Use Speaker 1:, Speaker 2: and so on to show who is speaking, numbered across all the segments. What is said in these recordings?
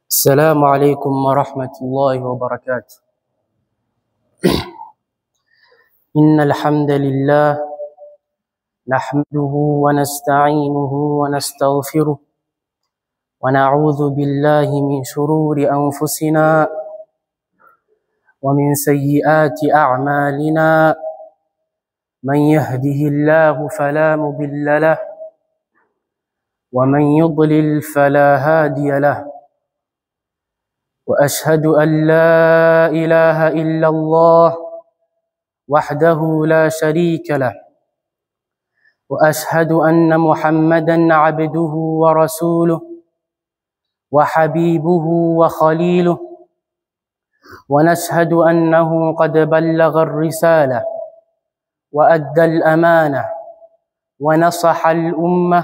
Speaker 1: السلام عليكم ورحمة الله وبركاته. إن الحمد لله نحمده ونستعينه ونستغفره ونعوذ بالله من شرور أنفسنا ومن سيئات أعمالنا. من يهده الله فلا مضل له ومن يضلل فلا هادي له. وأشهد أن لا إله إلا الله وحده لا شريك له، وأشهد أن محمدًا عبده ورسوله وحبيبه وخليله، ونشهد أنه قد بلغ الرسالة وأدى الأمانة ونصح الأمة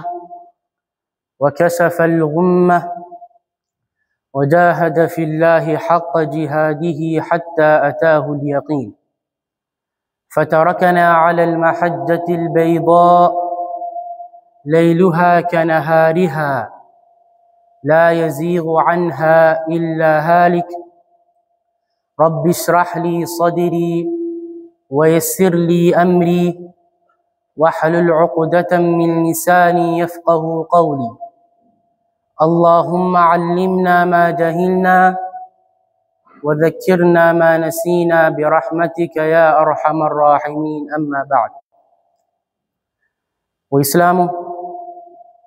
Speaker 1: وكشف الغمة وجاهد في الله حق جهاده حتى أتاه اليقين، فتركنا على المحجة البيضاء ليلها كنهارها لا يزيغ عنها إلا هالك. رب اشرح لي صدري ويسر لي أمري واحلل عقدة من لساني يفقه قولي. اللهم علمنا ما جهلنا وذكرنا ما نسينا برحمتك يا أرحم الراحمين. أما بعد. وإسلام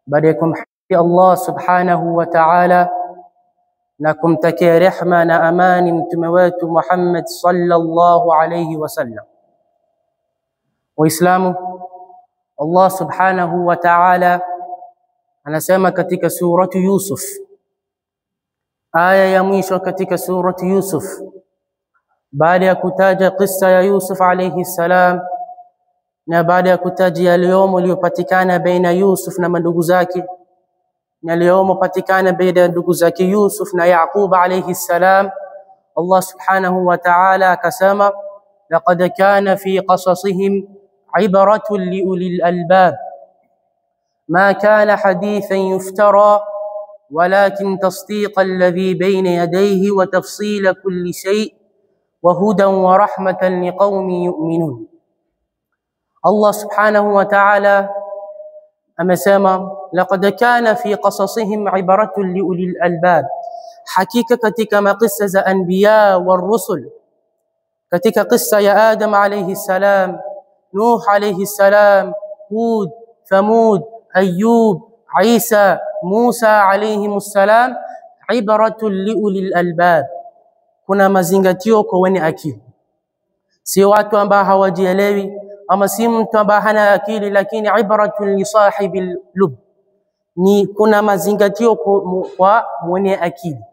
Speaker 1: بديكم حي الله سبحانه وتعالى نكم تكي رحمة أمان متموات محمد صلى الله عليه وسلم. وإسلام الله سبحانه وتعالى anasema katika suratu Yusuf, aya ya mwisho katika suratu Yusuf, baada ya kutaja kisa ya Yusuf alayhi salam na baada ya kutaja yaliyomo iliyopatikana baina Yusuf na ndugu zake na yaliyomo patikana baina ya ndugu zake Yusuf na Yaqub alayhi salam, Allah subhanahu wa ta'ala akasema laqad kana fi qasasihim ibratun liulil albab ما كان حديثا يفترى ولكن تصديق الذي بين يديه وتفصيل كل شيء وهدى ورحمة لقوم يؤمنون. الله سبحانه وتعالى أمسما لقد كان في قصصهم عبرة لأولي الألباب، حقيقة katika قصة za أنبياء والرسل، katika قصة يا آدم عليه السلام، نوح عليه السلام، هود، ثمود، أيوب، عيسى، موسى عليهم السلام، عبرة لأولي الألباب. Kuna mazingatio kwa wenye akili, si watu ambao hawajielewi ama si mtu ambaye hana akili, lakini ibratun li sahibil lub, ni kuna mazingatio kwa mwenye akili.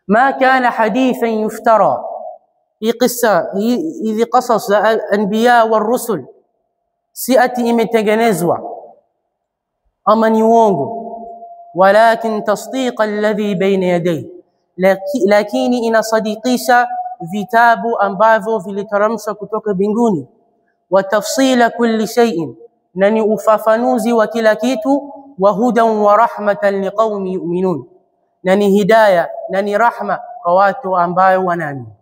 Speaker 1: Ma kana hadithan yuftara, hii qissa hizi qasas za anbiya wa rusul si ati imetengenezwa ama ni uongo, walakin tasdiq alladhi bayna yadayhi, lakini inasadikisha vitabu ambavyo viliteremshwa kutoka mbinguni, wa tafsila kulli shay'in, na ni ufafanuzi wa kila kitu, wa hudan wa rahmatan liqaumi yu'minun, na ni hidayah na ni rahma kwa watu ambao wanaamini.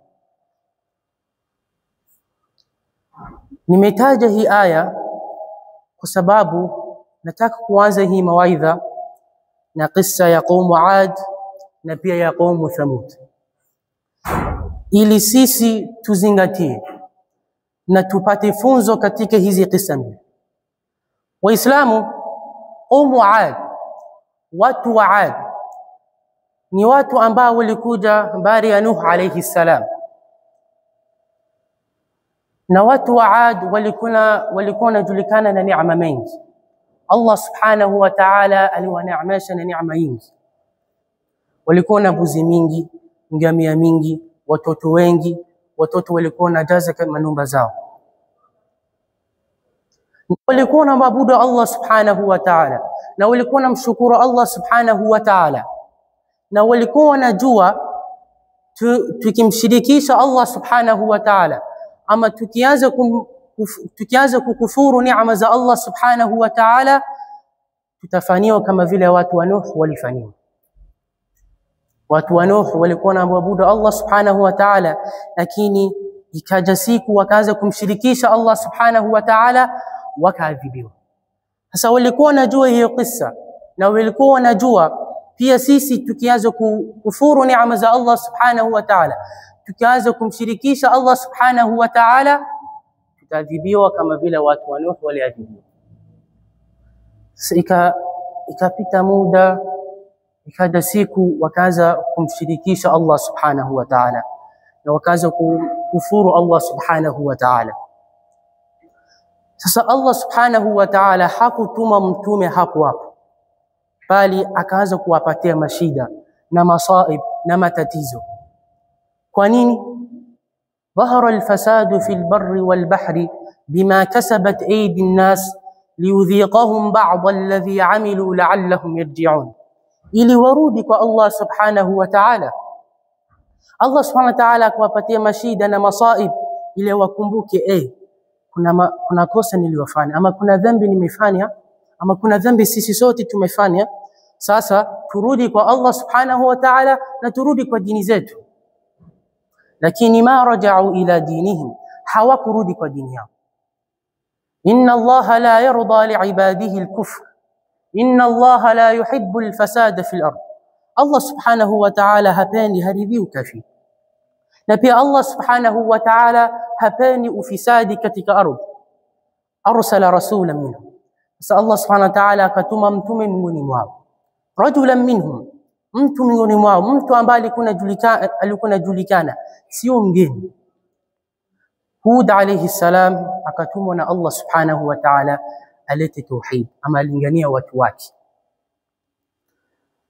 Speaker 1: Nimetaja hii aya kwa sababu nataka kuanza hii mawaidha na kisa ya qaumu Ad na pia ya qaumu Thamud, ili sisi tuzingatie na tupate funzo katika hizi kisa mbili. Waislamu, qaumu Ad, watu wa Ad ni watu ambao walikuja habari ya Nuh alayhi salam, na watu wa Ad walikuwa wanajulikana na neema mengi. Allah subhanahu wa ta'ala aliwaneemesha na neema nyingi. Walikuwa na mbuzi mingi, ngamia mingi, watoto wengi, watoto walikuwa na jaza kama nyumba zao. Walikuwa na maabudu Allah subhanahu wa ta'ala, na walikuwa na mshukuru Allah subhanahu wa ta'ala, na walikuwa wanajua tukimshirikisha Allah subhanahu wa ta'ala ama tukianza kukufuru neema za Allah subhanahu wa ta'ala tutafaniwa kama vile watu wa Nuh walifaniwa. Watu wa Nuh walikuwa wanaabudu Allah subhanahu wa ta'ala, lakini ikaja siku wakaanza kumshirikisha Allah subhanahu wa ta'ala, wakaadhibiwa. Sasa walikuwa wanajua hiyo kisa, na walikuwa wanajua pia sisi tukianza kufuru neema za Allah subhanahu wa ta'ala, tukianza kumshirikisha Allah subhanahu wa ta'ala, tutaadhibiwa kama vile watu wa Nuh waliadhibiwa. Ikapita muda, ikaja siku wakaanza kumshirikisha Allah subhanahu wa ta'ala, na wakaanza kufuru Allah subhanahu wa ta'ala. Sasa Allah subhanahu wa ta'ala hakutuma mtume hapo hapo, bali akaanza kuwapatia mashida na masaib na matatizo. Kwa nini? ظهر الفساد في البر والبحر بما كسبت أيدي الناس ليذيقهم بعض الذي عملوا لعلهم يرجعون. ili warudi kwa Allah subhanahu wa ta'ala. Allah subhanahu wa ta'ala akawapatia mashida na masaib ili wakumbuke, kuna kosa niliyofanya, ama kuna dhambi nimefanya, ama kuna dhambi sisi sote tumefanya. Sasa turudi kwa Allah subhanahu wa ta'ala na turudi kwa dini zetu. Lakini ma raja'u ila dinihim, hawakurudi kwa dini yao. Inna Allah la yarda li'ibadihi al-kufr, inna Allah la yuhibbu al-fasada fil ard. Allah subhanahu wa ta'ala hapendi haridhi ukafiri, na pia Allah subhanahu wa ta'ala hapendi ufisadi katika ardhi. Arsala rasulan minhum, sasa Allah subhanahu wa ta'ala akatuma mtume miongoni mwao, rajulan minhum, mtu miongoni mwao, mtu ambaye alikuwa anajulikana, sio mgeni. Hud alayhi salam akatumwa na Allah subhanahu wa ta'ala alete tauhid, ama alingania watu wake.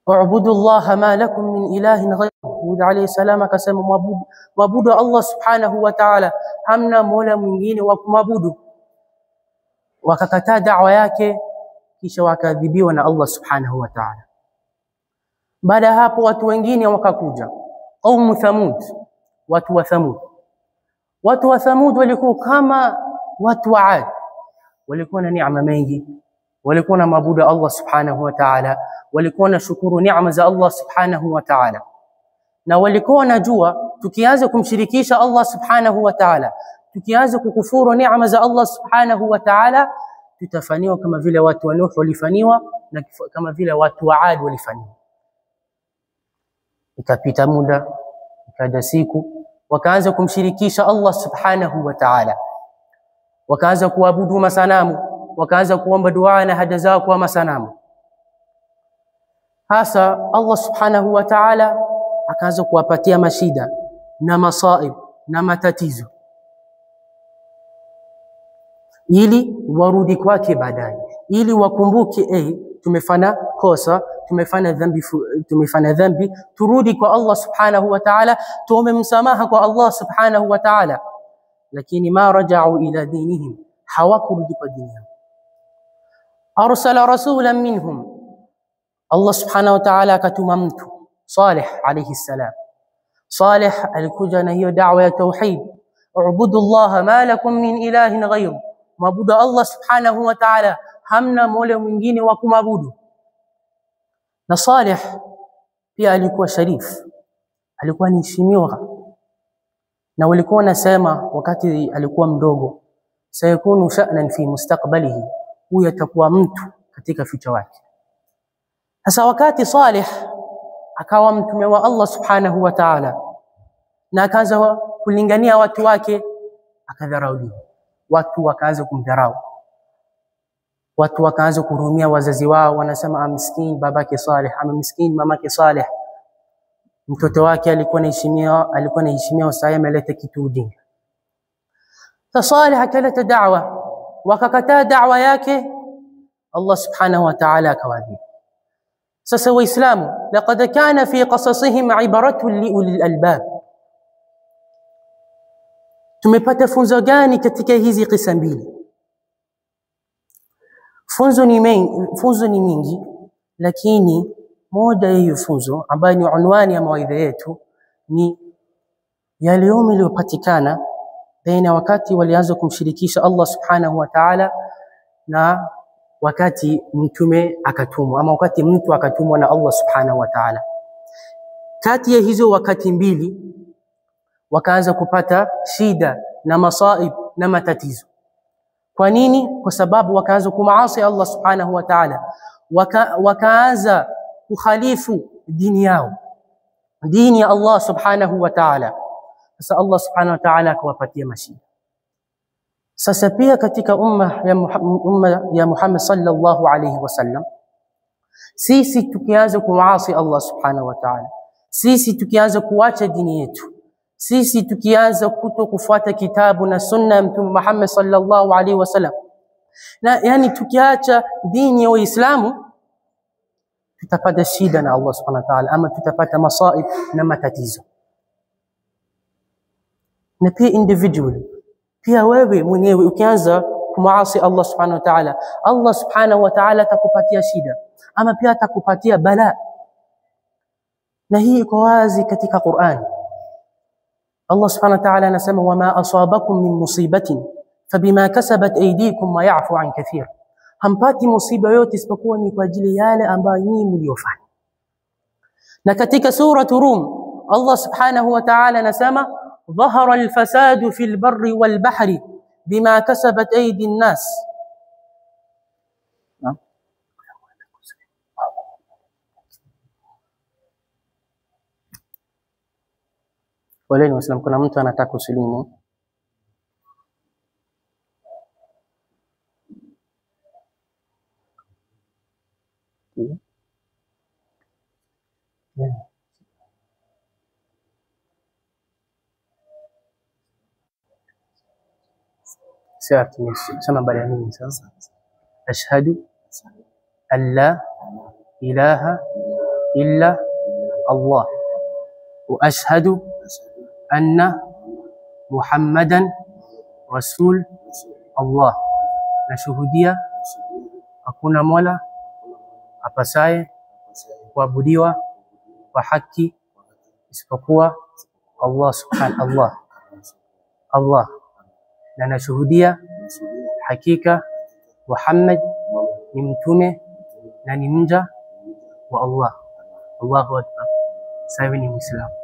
Speaker 1: U'budu Allah ma lakum min ilahin ghayruhu. Hud alayhi salam akasema mwabudu Allah subhanahu wa ta'ala, hamna mola mwingine wa kumwabudu. Wakakataa da'wa yake, kisha wakadhibiwa na Allah subhanahu wa ta'ala. Baada hapo watu wengine wakakuja, qaumu Thamud, watu wa Thamud. Watu wa Thamud walikuwa kama watu wa Ad, walikuwa na neema mengi, walikuwa na maabudu Allah subhanahu wa ta'ala, walikuwa na shukuru neema za Allah subhanahu wa ta'ala, na walikuwa wanajua tukianza kumshirikisha Allah subhanahu wa ta'ala, tukianza kukufuru neema za Allah subhanahu wa ta'ala, tutafaniwa kama vile watu wa Nuh walifaniwa, na kama vile watu wa Ad walifaniwa. Ikapita muda, ikaja siku wakaanza kumshirikisha Allah subhanahu wa ta'ala, wakaanza kuabudu masanamu, wakaanza kuomba dua na haja zao kwa masanamu. Hasa Allah subhanahu wa ta'ala akaanza kuwapatia mashida na masaib na matatizo ili warudi kwake baadaye, ili wakumbuke tumefanya kosa, tumefanya dhambi, turudi kwa Allah subhanahu wa ta'ala, tuombe msamaha kwa Allah subhanahu wa ta'ala. Lakini ma raja'u ila dinihim, hawakurudi kwa dini yao. Arsala rasulan minhum, Allah subhanahu wa ta'ala akatuma mtu Salih alayhi salam. Salih alikuja na hiyo da'wa ya tauhid, u'budu Allah ma lakum min ilahin ghayru, maabudu Allah subhanahu wa ta'ala, hamna mola mwingine wa kumwabudu. Na Salih pia alikuwa sharif, alikuwa anaheshimiwa, na walikuwa nasema wakati alikuwa mdogo, sayakunu sha'nan fi mustaqbalihi, huyu atakuwa mtu katika future wake. Sasa wakati Salih akawa mtume wa Allah subhanahu wa ta'ala, na akaanza kulingania watu wake, akadharauliwa. Watu wakaanza kumdharau, watu wakaanza kurumia wazazi wao, wanasema amskini babake Salih, amskini mamake Salih, mtoto wake alikuwa anaheshimiwa, sasa ameleta kitu ujinga. Salih akaleta da'wa, wakakataa da'wa yake, Allah subhanahu wa ta'ala akawadhibu. Sasa waislamu, laqad kana fi qasasihim ibaratun liulil albab, tumepata funzo gani katika hizi kisa mbili? Funzo ni mingi, lakini moja ya hiyo funzo ambayo ni unwani ya mawaidha yetu ni yale yaliyopatikana baina wakati walianza kumshirikisha Allah subhanahu wa ta'ala na wakati mtume akatumwa, ama wakati mtu akatumwa na Allah subhanahu wa ta'ala. kati ya hizo wakati mbili wakaanza kupata shida na masaib na matatizo. Kwa nini? Kwa sababu wakaanza kumaasi Allah subhanahu wa ta'ala, wakaanza kukhalifu dini yao, dini ya Allah subhanahu wa ta'ala. Sasa Allah subhanahu wa ta'ala akawapatia mashida. Sasa pia katika umma ya Muhammad sallallahu alayhi wasallam, sisi tukianza kumaasi Allah subhanahu wa ta'ala, sisi tukianza kuacha dini yetu, sisi tukianza kutokufuata kitabu na sunna ya Mtume Muhammad sallallahu alaihi wasallam, na yani tukiacha dini ya Uislamu, tutapata shida na Allah subhanahu wa ta'ala, ama tutapata masaib na matatizo. Na pia individually, pia wewe mwenyewe ukianza kumaasi Allah subhanahu wa ta'ala, Allah subhanahu wa ta'ala atakupatia shida, ama pia atakupatia bala. Na hii iko wazi katika Qur'an. Allah subhanahu wa ta'ala anasema, wama asabakum min musibatin fabima kasabat aydikum wa ya'fu an kathir. Hampati musiba yote isipokuwa ni kwa ajili yale ambayo nyinyi mliofanya. Na katika sura Rum Allah subhanahu wa ta'ala anasema, dhahara alfasadu fil barri wal bahri bima kasabat aydi an-nas. Waleni Waislamu, kuna mtu anataka kusilimu. Sema baada ya mimi sasa. Ashhadu an la ilaha illa Allah wa ashhadu anna Muhammadan Rasul Allah. Nashuhudia hakuna mola apasaye kuabudiwa kwa haki isipokuwa Allah subhanahu Allah. Na nashuhudia hakika Muhammad ni mtume na ni mja wa Allah. Allahu akbar. Sasa ni Muislamu.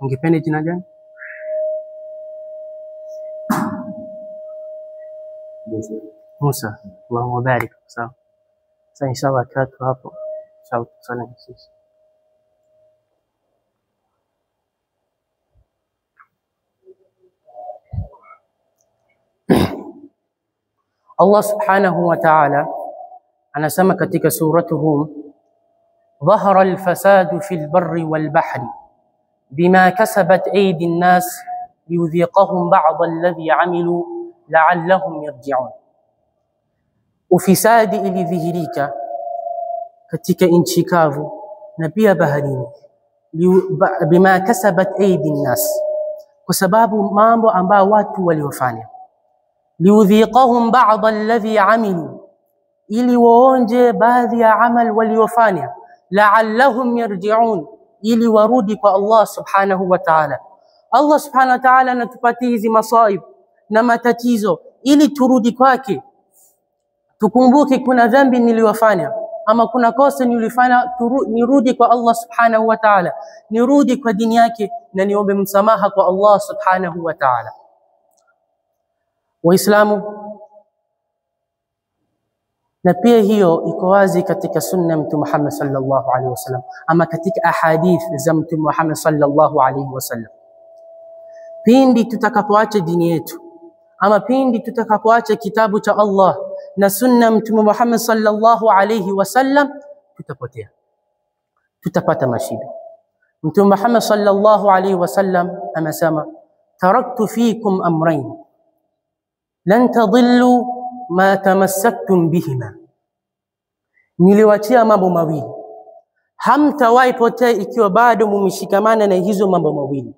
Speaker 1: Ungependa jina gani? Musa. Allahumma barik. Sawa. Sasa inshallah katu hapo. Sawa, salamu sisi. Allah subhanahu wa ta'ala anasema katika suratuhum, dhahara alfasadu fil barri wal bahri bima kasabat aydi an-nas liyudhiqahum ba'd alladhi 'amilu la'allahum yarji'un. Ufisadi ilidhihirika katika nchi kavu na pia baharini, bima kasabat aydi an-nas, kwa sababu mambo ambayo watu waliofanya. Liudhiqahum ba'd alladhi 'amilu, ili waonje baadhi ya amal waliofanya. La'allahum yarji'un, ili warudi kwa Allah subhanahu wa ta'ala. Allah subhanahu wa ta'ala anatupatia hizi masaib na matatizo ili turudi kwake, tukumbuke kuna dhambi niliyofanya ama kuna kosa nilifanya, nirudi kwa Allah subhanahu wa ta'ala, nirudi kwa dini yake na niombe msamaha kwa Allah subhanahu wa ta'ala. Waislamu, na pia hiyo iko wazi katika sunna Mtume Muhammad sallallahu alaihi wasallam, ama katika ahadith za Mtume Muhammad sallallahu alaihi wasallam. Pindi tutakapoacha dini yetu, ama pindi tutakapoacha kitabu cha Allah na sunna Mtume Muhammad sallallahu alaihi wasallam, tutapotea, tutapata mashida. Mtume Muhammad sallallahu alaihi wasallam amesema, taraktu fikum amrayn lan tadillu ma tamassaktum bihima, niliwaachia mambo mawili, hamtawahi potea ikiwa bado mumeshikamana na hizo mambo mawili: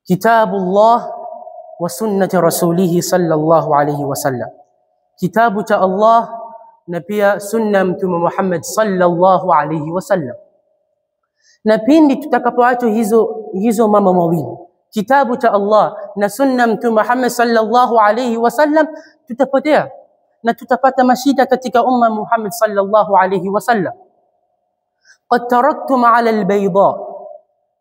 Speaker 1: kitabullah wa sunnati rasulih sallallahu alayhi wasallam, kitabu cha Allah na pia sunna Mtume Muhammad sallallahu alayhi wasallam. Na pindi tutakapoacha hizo mambo mawili, kitabu cha Allah na sunna Mtume Muhammad sallallahu alayhi wasallam, tutapotea na tutapata mashida katika umma Muhammad sallallahu alayhi wasallam. qad taraktum ala albayda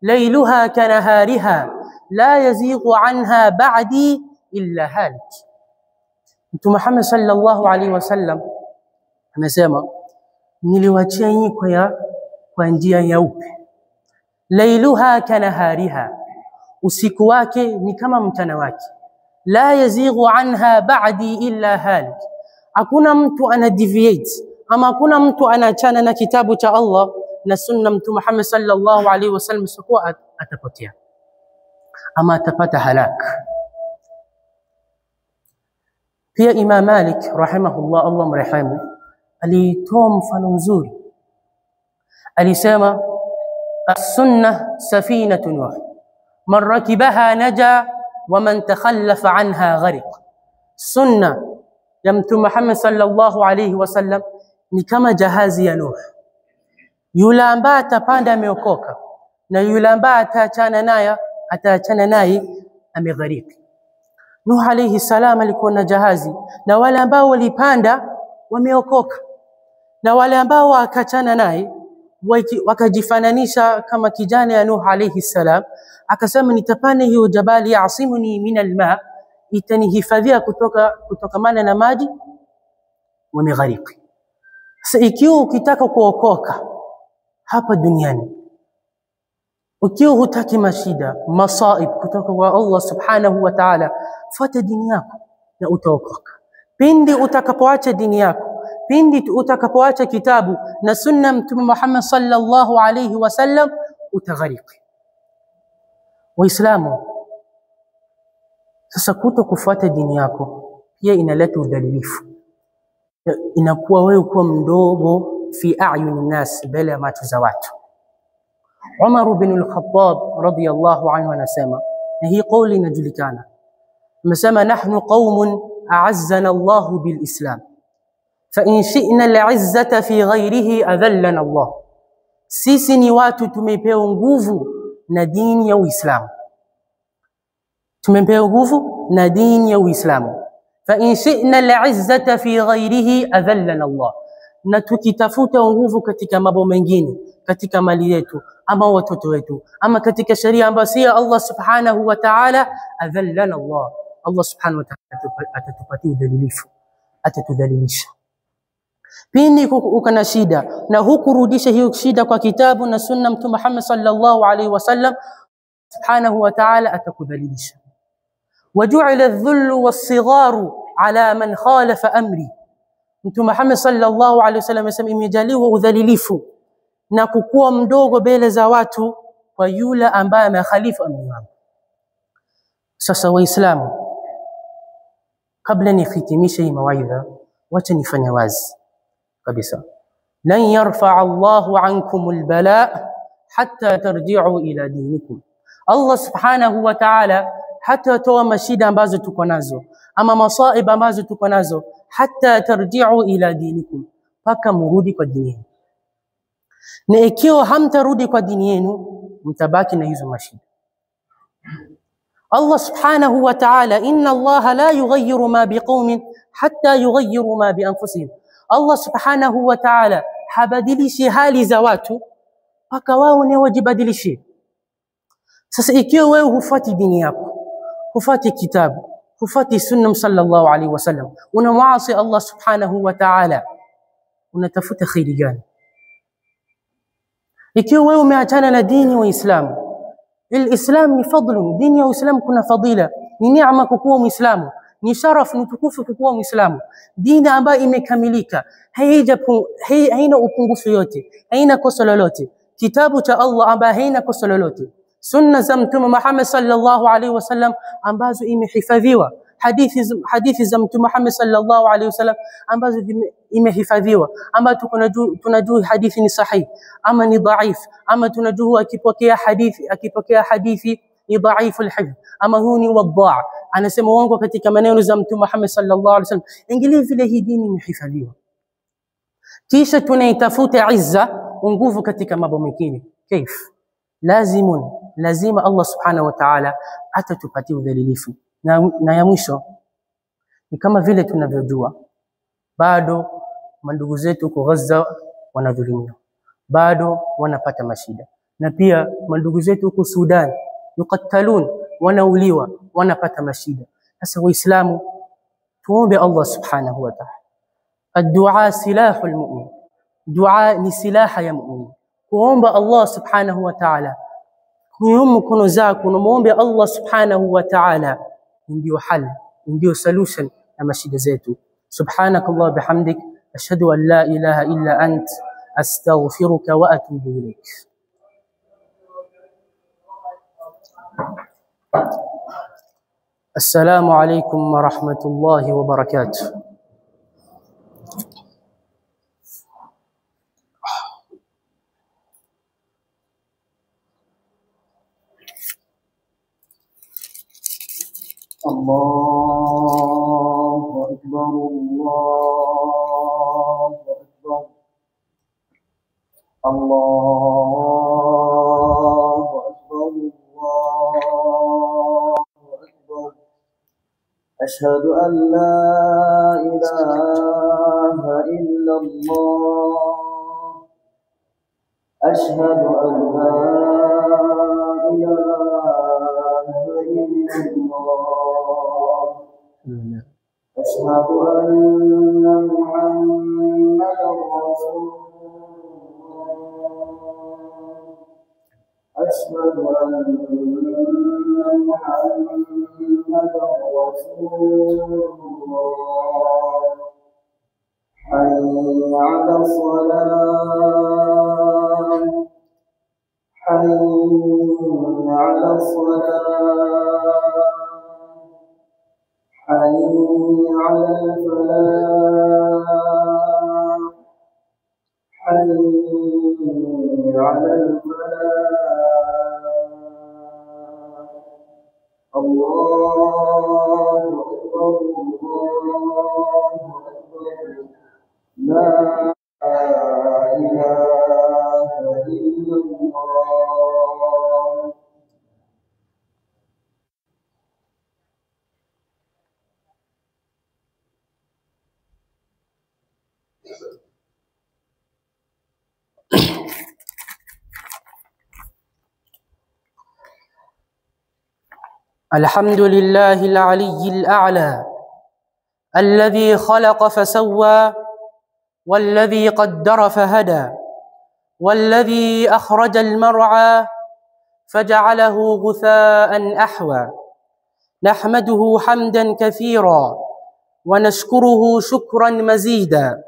Speaker 1: laylaha kanahariha la yazighu anha ba'di illa halik. Mtume Muhammad sallallahu alaihi wasallam amesema, niliwaachia nyinyi kwa njia nyeupe. Lailuha kanahariha, usiku wake ni kama mchana wake. La yazighu anha ba'di illa halik, hakuna mtu ana deviate ama hakuna mtu anaachana na kitabu cha Allah na sunna Mtume Muhammad sallallahu alaihi wasallam, sikuwa atapotea ama atapata halak. Pia Imam Malik rahimahullah, Allah mrehemu, alitoa mfano mzuri. Alisema, as-sunnah safinatu Nuh, man rakibaha naja wa man takhallafa anha gharik. Sunna ya Mtume Muhammad sallallahu alayhi wasallam ni kama jahazi ya Nuh. Yule ambaye atapanda ameokoka, na yule ambaye ataachana naye ameghariki. Nuh alayhi salam alikuwa na jahazi, na wale ambao walipanda wameokoka, na wale ambao wakachana naye wakajifananisha kama kijana ya Nuh alayhi salam, akasema nitapanda hiyo jabali yasimuni min alma, itanihifadhia kutokamana na maji, wameghariki. Sasa ikiwa ukitaka kuokoka hapa duniani, ukiwa hutaki mashida masaib kutoka kwa Allah subhanahu wa ta'ala, fuata dini yako na utaokoka. Pindi utakapoacha dini yako, pindi utakapoacha kitabu na sunna Mtume Muhammad sallallahu alayhi wasallam, utaghariki. Waislamu, sasa kutokufuata dini yako pia inaleta udhalilifu. Inakuwa wewe kuwa mdogo fi a'yun nas, mbele ya macho za watu. Umar ibn al-Khattab radiyallahu anhu anasema, na hii kauli inajulikana, amesema, nahnu qaumun a'azzana Allah bil Islam, fa in shi'na al-'izzata fi ghayrihi adhallana Allah. Sisi ni watu tumepewa nguvu na dini ya Uislamu, tumepewa nguvu na dini ya Uislamu. Fa in shi'na al-'izzata fi ghayrihi adhallana Allah, na tukitafuta nguvu katika mambo mengine, katika mali yetu ama watoto wetu ama katika sharia ambayo si Allah subhanahu wa ta'ala, adhallana Allah. Allah subhanahu wa ta'ala atatupatia udhalilifu, atatudhalilisha. Pindi ukana shida na hukurudisha hiyo shida kwa kitabu na sunna Mtume Muhammad sallallahu alaihi wasallam, subhanahu wa ta'ala atakudhalilisha. Waju'ila adh-dhullu was-sigharu ala man khalafa amri. Mtume Muhammad sallallahu alaihi wasallam amesema, imejaliwa udhalilifu na kukua mdogo mbele za watu kwa yule ambaye amekhalifu amri wangu. Sasa Waislamu, kabla nihitimishe hii mawaidha, wacha nifanye wazi kabisa. Lan yarfa'a Allahu ankum albala hatta tarji'u ila dinikum. Allah subhanahu wa ta'ala hatatoa mashida ambazo tuko nazo ama masaib ambazo tuko nazo, hatta tarji'u ila dinikum, paka murudi kwa dini yenu. Na ikiwa hamtarudi kwa dini yenu, mtabaki na hizo mashida. Allah subhanahu wa ta'ala, inna Allah la yughayyiru ma biqaumin hatta yughayyiru ma bi anfusihim. Allah subhanahu wa ta'ala habadilishi hali za watu paka wao ni wajibadilishe. Sasa ikiwa wewe hufuati dini yako, hufuati kitabu, hufuati sunna sallallahu alaihi wasallam, unamuasi Allah subhanahu wa ta'ala, unatafuta khairi gani? Ikiwa wewe umeachana na dini wa Uislamu, الإسلام ni fadlu, dini ya Uislamu kuna fadila, ni neema kuwa Muislamu, ni sharaf, ni tukufu kuwa Muislamu. Dini ambayo imekamilika, haina upungufu yote, haina kosa lolote. Kitabu cha Allah ambayo haina kosa lolote. Sunna za Mtume Muhammad sallallahu alaihi wasallam ambazo imehifadhiwa. Hadithi za Mtume Muhammad sallallahu alaihi wasallam ambazo imehifadhiwa, ama tunajua hadithi ni sahihi ama ni dhaif, ama tunajua akipokea hadithi ni dhaifu alhifdh, ama huyu ni wadhaa, anasema uongo katika maneno za Mtume Muhammad sallallahu alaihi wasallam. Ingilia vile hii dini imehifadhiwa, kisha tunaitafuta izza, nguvu katika mambo mengine. Lazima Allah subhanahu wa ta'ala atatupatia udhalilifu. Na ya mwisho ni kama vile tunavyojua, bado mandugu zetu kwa Gaza wanadhulumiwa, bado wanapata mashida. Na pia mandugu zetu huko Sudan yuqattalun, wanauliwa, wanapata mashida. Sasa Waislamu tuombe Allah subhanahu wa ta'ala. Ad-du'a silahul mu'min, dua ni silaha ya mu'min. Kuomba Allah subhanahu wa ta'ala, kunyanyua mkono zako na muombe Allah subhanahu wa ta'ala, ndio hal, ndio solution ya mashida zetu. Subhanakallah bihamdik, ashhadu an la ilaha illa ant, astaghfiruka wa atubu ilayk. Assalamu alaykum wa rahmatullahi wa barakatuh.
Speaker 2: الله أكبر الله أكبر الله أكبر الله أكبر أشهد أن لا إله إلا الله أشهد أن لا إله إلا الله أشهد أن محمدا رسول الله أشهد أن محمدا رسول الله حي على الصلاة حي على الصلاة حي على الفلاح حي على الفلاح الله أكبر الله أكبر لا إله إلا الله.
Speaker 1: الحمد لله العلي الأعلى الذي خلق فسوى والذي قدر فهدى والذي أخرج المرعى فجعله غثاء أحوى نحمده حمدا كثيرا ونشكره شكرا مزيدا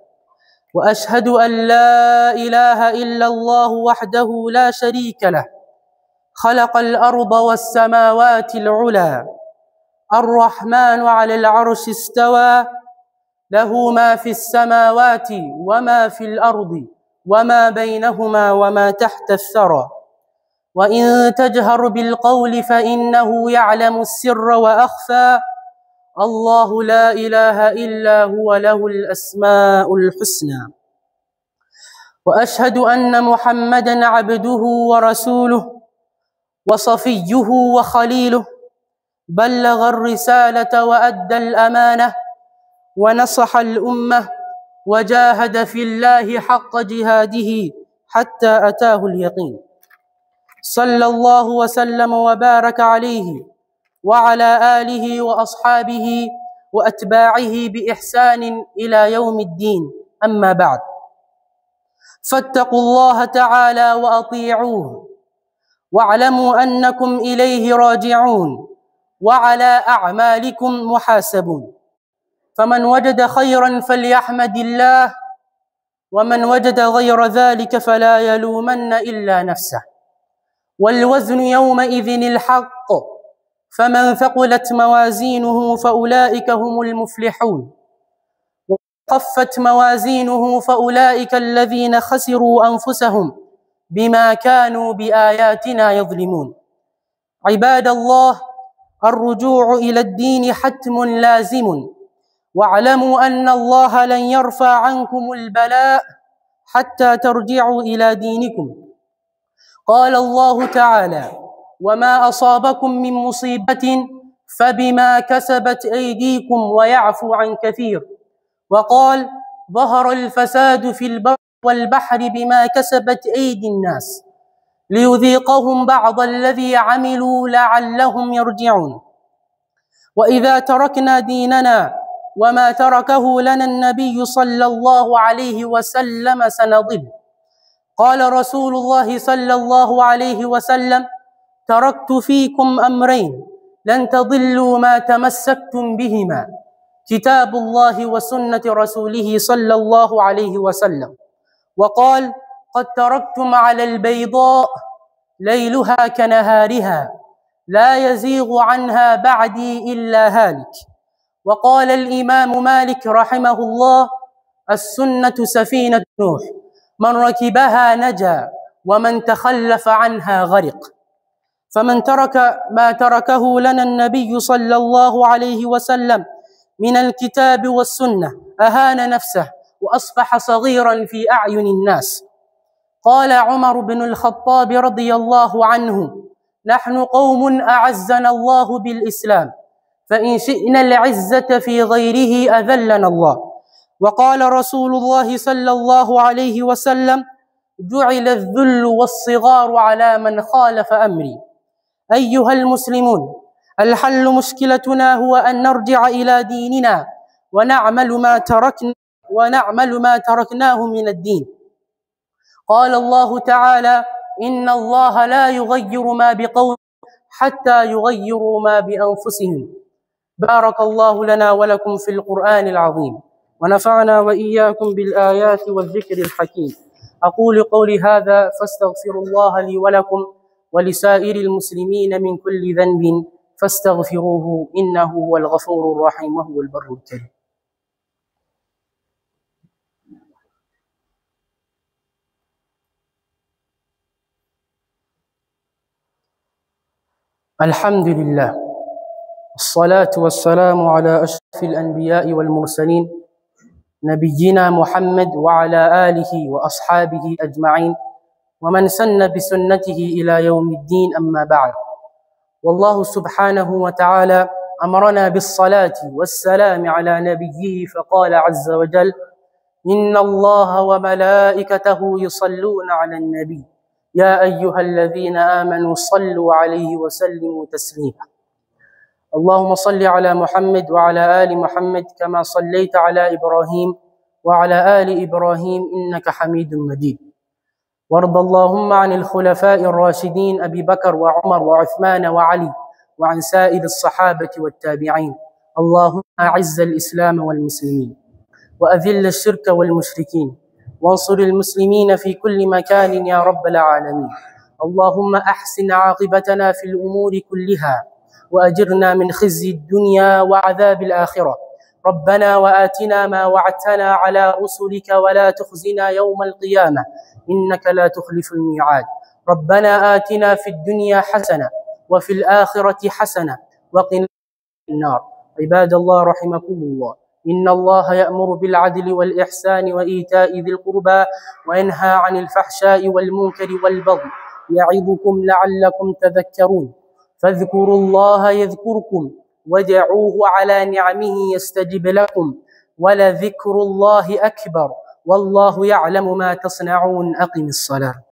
Speaker 1: وأشهد أن لا إله إلا الله وحده لا شريك له خلق الأرض والسماوات العلى الرحمن على العرش استوى له ما في السماوات وما في الأرض وما بينهما وما تحت الثرى وإن تجهر بالقول فإنه يعلم السر وأخفى الله لا إله إلا هو له الأسماء الحسنى وأشهد أن محمدًا عبده ورسوله وصفيه وخليله بلغ الرسالة وأدى الأمانة ونصح الأمة وجاهد في الله حق جهاده حتى أتاه اليقين صلى الله وسلم وبارك عليه وعلى آله وأصحابه وأتباعه بإحسان إلى يوم الدين أما بعد فاتقوا الله تعالى وأطيعوه واعلموا أنكم إليه راجعون وعلى أعمالكم محاسبون فمن وجد خيرا فليحمد الله ومن وجد غير ذلك فلا يلومن إلا نفسه والوزن يومئذ الحق فمن ثقلت موازينه فأولئك هم المفلحون وخفت موازينه فأولئك الذين خسروا أنفسهم بما كانوا بآياتنا يظلمون عباد الله الرجوع إلى الدين حتم لازم واعلموا أن الله لن يرفع عنكم البلاء حتى ترجعوا إلى دينكم قال الله تعالى وما أصابكم من مصيبة فبما كسبت أيديكم ويعفو عن كثير وقال ظهر الفساد في البر والبحر بما كسبت أيدي الناس ليذيقهم بعض الذي عملوا لعلهم يرجعون. وإذا تركنا ديننا وما تركه لنا النبي صلى الله عليه وسلم سنضل. قال رسول الله صلى الله عليه وسلم: تركت فيكم أمرين لن تضلوا ما تمسكتم بهما، كتاب الله وسنة رسوله صلى الله عليه وسلم. وقال: قد تركتم على البيضاء ليلها كنهارها لا يزيغ عنها بعدي إلا هالك. وقال الإمام مالك رحمه الله: السنة سفينة نوح، من ركبها نجا ومن تخلف عنها غرق. فمن ترك ما تركه لنا النبي صلى الله عليه وسلم من الكتاب والسنة أهان نفسه وأصبح صغيرا في أعين الناس. قال عمر بن الخطاب رضي الله عنه: نحن قوم أعزنا الله بالإسلام، فإن شئنا العزة في غيره أذلنا الله. وقال رسول الله صلى الله عليه وسلم: جعل الذل والصغار على من خالف أمري. أيها المسلمون، الحل مشكلتنا هو أن نرجع إلى ديننا ونعمل ما تركناه من الدين. قال الله تعالى: إن الله لا يغير ما بقوم حتى يغيروا ما بأنفسهم. بارك الله لنا ولكم في القرآن العظيم، ونفعنا وإياكم بالآيات والذكر الحكيم. أقول قولي هذا فاستغفر الله لي ولكم ولسائر المسلمين من كل ذنب فاستغفروه إنه هو الغفور الرحيم وهو البر الكريم. الحمد لله، الصلاة والسلام على أشرف الأنبياء والمرسلين نبينا محمد وعلى آله وأصحابه أجمعين ومن سن بسنته إلى يوم الدين. أما بعد، والله سبحانه وتعالى أمرنا بالصلاة والسلام على نبيه فقال عز وجل: إن الله وملائكته يصلون على النبي يا أيها الذين آمنوا صلوا عليه وسلموا تسليما. اللهم صل على محمد وعلى آل محمد كما صليت على إبراهيم وعلى آل إبراهيم إنك حميد مجيد. وارض اللهم عن الخلفاء الراشدين أبي بكر وعمر وعثمان وعلي وعن سائر الصحابة والتابعين. اللهم أعز الإسلام والمسلمين وأذل الشرك والمشركين وانصر المسلمين في كل مكان يا رب العالمين. اللهم أحسن عاقبتنا في الأمور كلها وأجرنا من خزي الدنيا وعذاب الآخرة. ربنا وآتنا ما وعدتنا على رسلك ولا تخزنا يوم القيامة إنك لا تخلف الميعاد. ربنا آتنا في الدنيا حسنة وفي الآخرة حسنة وقنا النار. عباد الله رحمكم الله، إن الله يأمر بالعدل والإحسان وإيتاء ذي القربى وينهى عن الفحشاء والمنكر والبغي يعظكم لعلكم تذكرون. فاذكروا الله يذكركم وادعوه على نعمه يستجب لكم ولذكر الله أكبر والله يعلم ما تصنعون. أقم الصلاة.